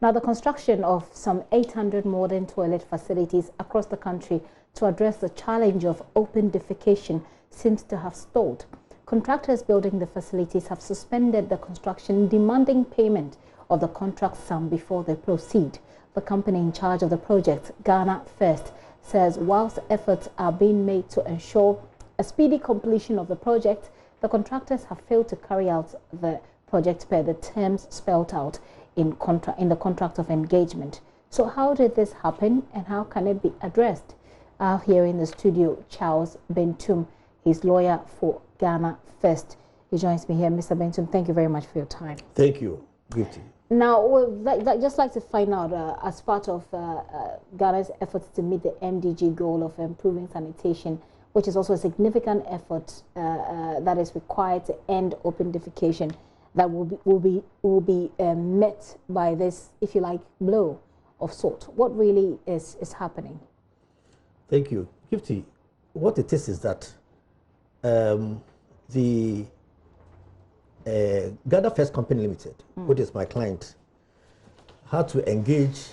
Now, the construction of some 800 modern toilet facilities across the country to address the challenge of open defecation seems to have stalled. Contractors building the facilities have suspended the construction, demanding payment of the contract sum before they proceed. The company in charge of the project, Ghana First, says whilst efforts are being made to ensure a speedy completion of the project, the contractors have failed to carry out the project per the terms spelled out in the contract of engagement. So how did this happen and how can it be addressed? Here in the studio, Charles Bentum, he's lawyer for Ghana First. He joins me here. Mr. Bentum, thank you very much for your time. Thank you. Good. Now, I'd just like to find out, as part of Ghana's efforts to meet the MDG goal of improving sanitation, which is also a significant effort that is required to end open defecation, that will be met by this, if you like, blow of sort. What really is happening? Thank you. Gifty, what it is that the Ghana First Company Limited, which is my client, had to engage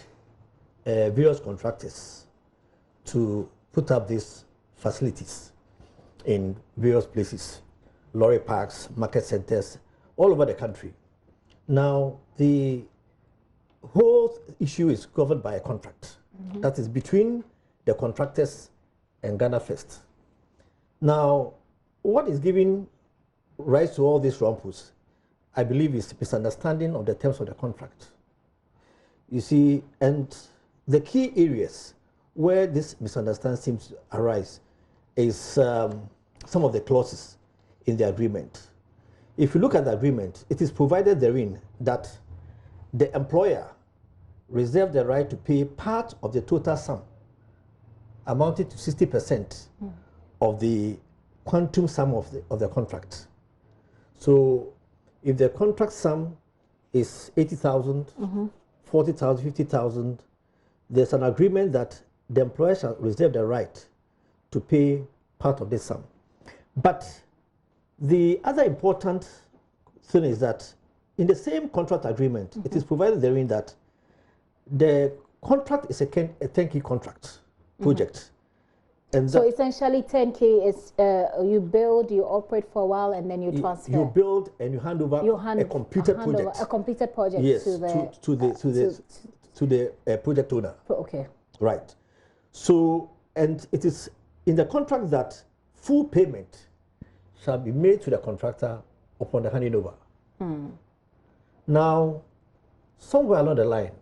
various contractors to put up these facilities in various places, lorry parks, market centers, all over the country. Now, the whole issue is governed by a contract that is between the contractors and Ghana First. Now, what is giving rise to all these rumpus, I believe, is misunderstanding of the terms of the contract. You see, and the key areas where this misunderstanding seems to arise is some of the clauses in the agreement. If you look at the agreement, it is provided therein that the employer reserves the right to pay part of the total sum amounted to 60% of the quantum sum of the contract. So if the contract sum is 80,000, 40,000, 50,000, there's an agreement that the employer shall reserve the right to pay part of this sum. But the other important thing is that in the same contract agreement, it is provided therein that the contract is a turnkey contract project. And so essentially, turnkey is you build, you operate for a while, and then you transfer. You build and you hand over a completed project. A completed project, yes, to the project owner. Okay. Right. So, and it is in the contract that full payment shall be made to the contractor upon the handing over. Now, somewhere along the line,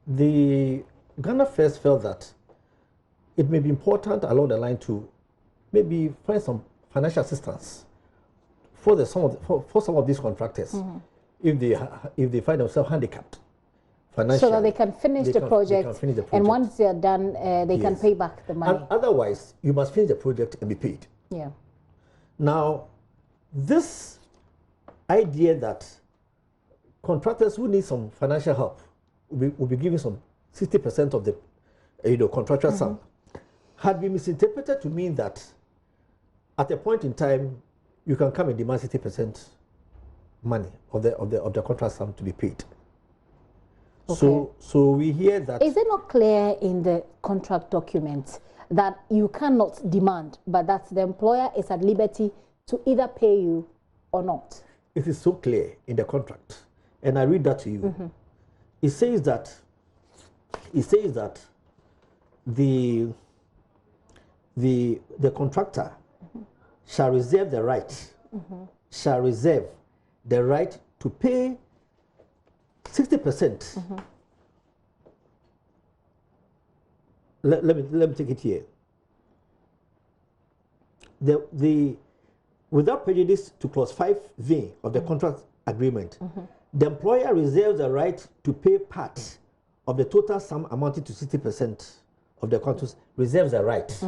the Ghana First felt that it may be important along the line to maybe find some financial assistance for some of these contractors if they find themselves handicapped financially. So that they can finish the project, and once they are done, they can pay back the money. And otherwise, you must finish the project and be paid. Yeah. Now, this idea that contractors who need some financial help will be given some 60% of the contractual sum had been misinterpreted to mean that at a point in time you can come and demand 60% money of the contract sum to be paid. Okay. So we hear that. Is it not clear in the contract documents that you cannot demand, but that the employer is at liberty to either pay you or not? It is so clear in the contract, and I read that to you. It says that the contractor shall reserve the right to pay 60%. Let me take it here. Without prejudice to clause 5V of the contract agreement, the employer reserves the right to pay part of the total sum amounting to 60% of the contract, reserves the right.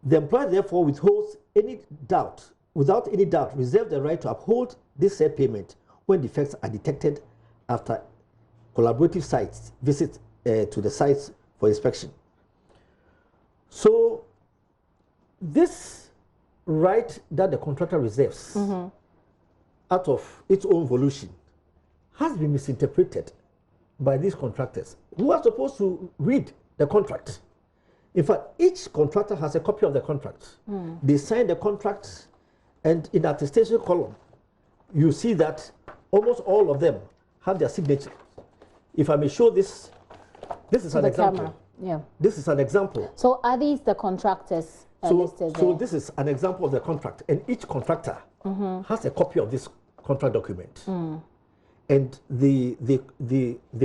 The employer therefore withholds without any doubt, reserves the right to uphold this said payment when defects are detected after collaborative sites visit to the sites for inspection. So this right that the contractor reserves out of its own volition has been misinterpreted by these contractors who are supposed to read the contract. In fact, each contractor has a copy of the contract. They sign the contract, and in the attestation column, you see that almost all of them have their signature. If I may show this, this is an example. Camera. Yeah. This is an example. So are these the contractors listed there? So this is an example of the contract, and each contractor has a copy of this contract document. And the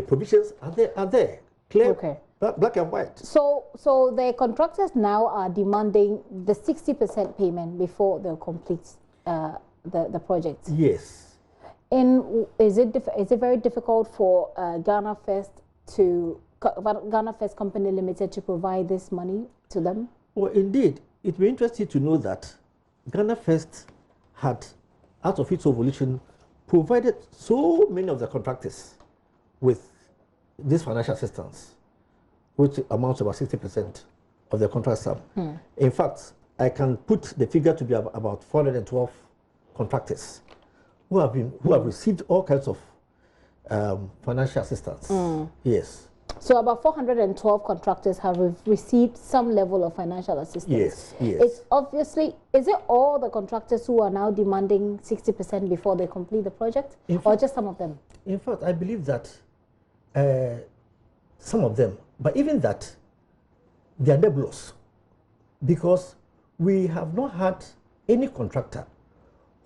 provisions are there, clear, black and white. So the contractors now are demanding the 60% payment before they'll complete the project. Yes. And is it very difficult for Ghana First Company Limited to provide this money to them? Well, indeed, it will be interesting to know that Ghana First had, out of its evolution, provided so many of the contractors with this financial assistance, which amounts to about 60% of the contract sum. In fact, I can put the figure to be about 412 contractors who have received all kinds of financial assistance. Yes. So about 412 contractors have received some level of financial assistance. Yes, yes. It's obviously, is it all the contractors who are now demanding 60% before they complete the project, or just some of them? In fact, I believe that some of them, but even that, they are nebulous, because we have not had any contractor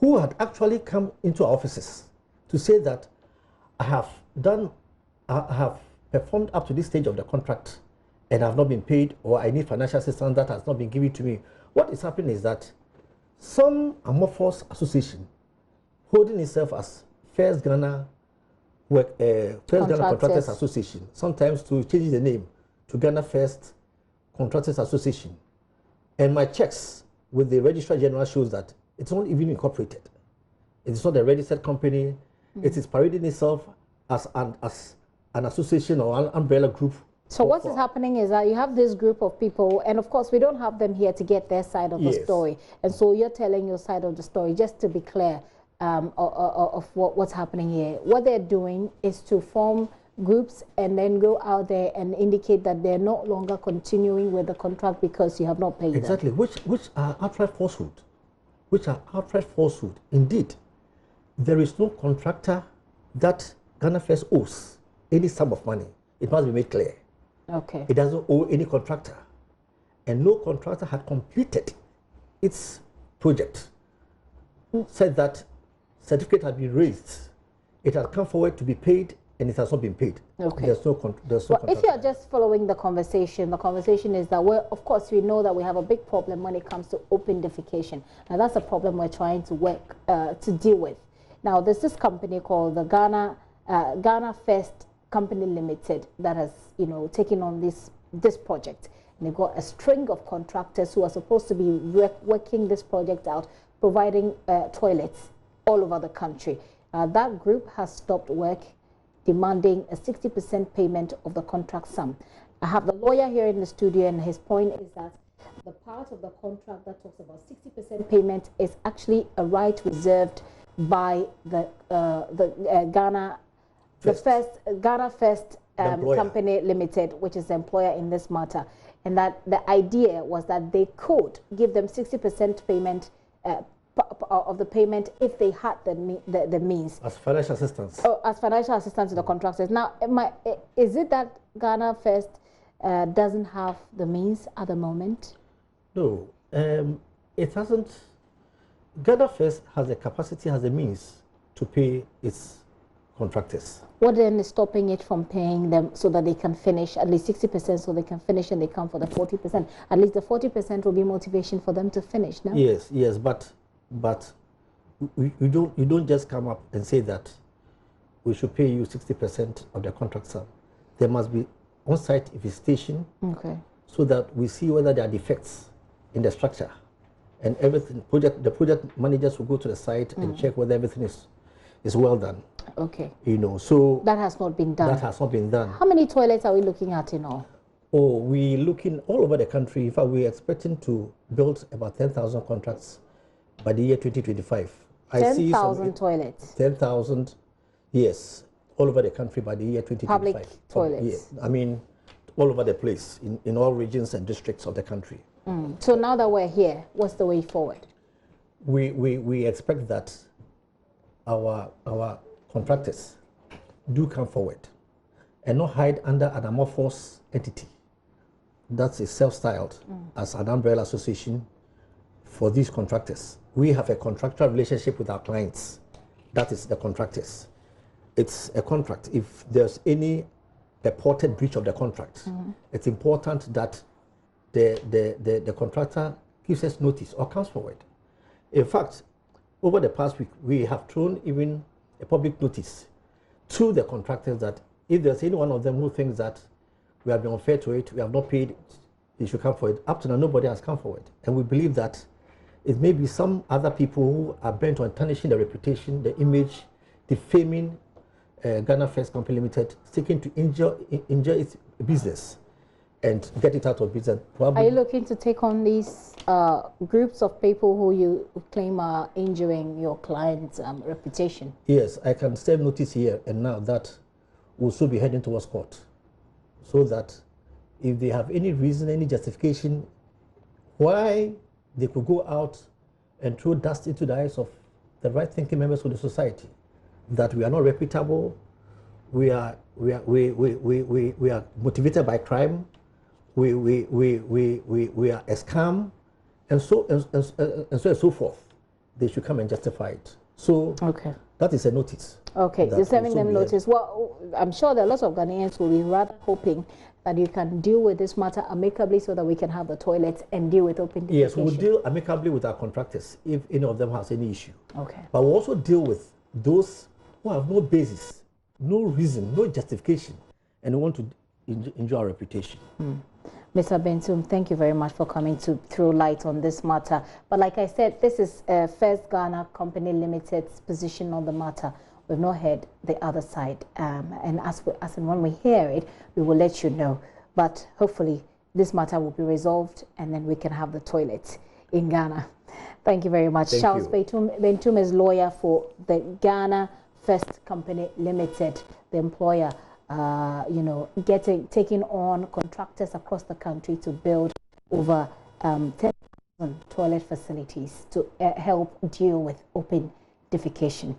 who had actually come into our offices to say that I have performed up to this stage of the contract and have not been paid, or I need financial assistance that has not been given to me. What is happening is that some amorphous association holding itself as First Ghana Contractors Association, sometimes to change the name to Ghana First Contractors Association. And my checks with the Registrar General shows that it's not even incorporated. It is not a registered company. It is parading itself as an association or an umbrella group. So what is happening is that you have this group of people, and of course we don't have them here to get their side of the story. And so you're telling your side of the story, just to be clear of what's happening here. What they're doing is to form groups and then go out there and indicate that they're no longer continuing with the contract because you have not paid them. Exactly, which are outright falsehood. Indeed, there is no contractor that Ghana First owes any sum of money. It must be made clear. Okay. It doesn't owe any contractor. And no contractor had completed its project. Said that certificate had been raised. It had come forward to be paid, and it has not been paid. Okay. There's no contractor. If you're just following the conversation is that, of course, we know that we have a big problem when it comes to open defecation. Now, that's a problem we're trying to work to deal with. Now, there's this company called the Ghana First Company Limited that has, taken on this project. And they've got a string of contractors who are supposed to be working this project out, providing toilets all over the country. That group has stopped work, demanding a 60% payment of the contract sum. I have the lawyer here in the studio, and his point is that the part of the contract that talks about 60% payment is actually a right reserved by the Ghana First Company Limited, which is the employer in this matter, and that the idea was that they could give them 60% payment of the payment if they had the means. As financial assistance. As financial assistance to the contractors. Now, is it that Ghana First doesn't have the means at the moment? No, it hasn't. Ghana First has the capacity, has the means to pay its contractors. What then is stopping it from paying them so that they can finish at least 60%, so they can finish and they come for the 40%? At least the 40% will be motivation for them to finish, no? Yes, but you don't just come up and say that we should pay you 60% of the contract sum. There must be on-site investigation, so that we see whether there are defects in the structure and everything. The project managers will go to the site and check whether everything is well done. Okay. So that has not been done. That has not been done. How many toilets are we looking at in all? Oh, we're looking all over the country. In fact, we're expecting to build about 10,000 contracts by the year 2025. 10,000 toilets. 10,000, yes. all over the country by the year 2025. Public toilets. Yeah, I mean, all over the place, in all regions and districts of the country. So now that we're here, what's the way forward? We expect that our contractors do come forward and not hide under an amorphous entity that is self-styled as an umbrella association for these contractors. We have a contractual relationship with our clients. That is the contractors. It's a contract. If there's any purported breach of the contract, it's important that the contractor gives us notice or comes forward. In fact, over the past week, we have thrown even a public notice to the contractors that if there's any one of them who thinks that we have been unfair to it, we have not paid, they should come forward. Up to now, nobody has come forward. And we believe that it may be some other people who are bent on tarnishing the reputation, the image, defaming Ghana First Company Limited, seeking to injure its business and get it out of business. Are you looking to take on these groups of people who you claim are injuring your client's reputation? Yes, I can serve notice here and now that we'll soon be heading towards court, so that if they have any reason, any justification why they could go out and throw dust into the eyes of the right-thinking members of the society, that we are not reputable, we are motivated by crime, we are a scam, and so forth, they should come and justify it. So that is a notice. Okay, you're sending them notice. Well, I'm sure that lots of Ghanaians will be rather hoping that you can deal with this matter amicably so that we can have the toilets and deal with open defecation. Yes, we'll deal amicably with our contractors if any of them has any issue. Okay. But we'll also deal with those who have no basis, no reason, no justification, and want to injure our reputation. Mr. Bentum, thank you very much for coming to throw light on this matter. But like I said, this is First Ghana Company Limited's position on the matter. We've not heard the other side, and as and when we hear it, we will let you know. But hopefully, this matter will be resolved, and then we can have the toilets in Ghana. Thank you very much. Charles Bentum is lawyer for the Ghana First Company Limited, the employer. Taking on contractors across the country to build over 10,000 toilet facilities to help deal with open defecation.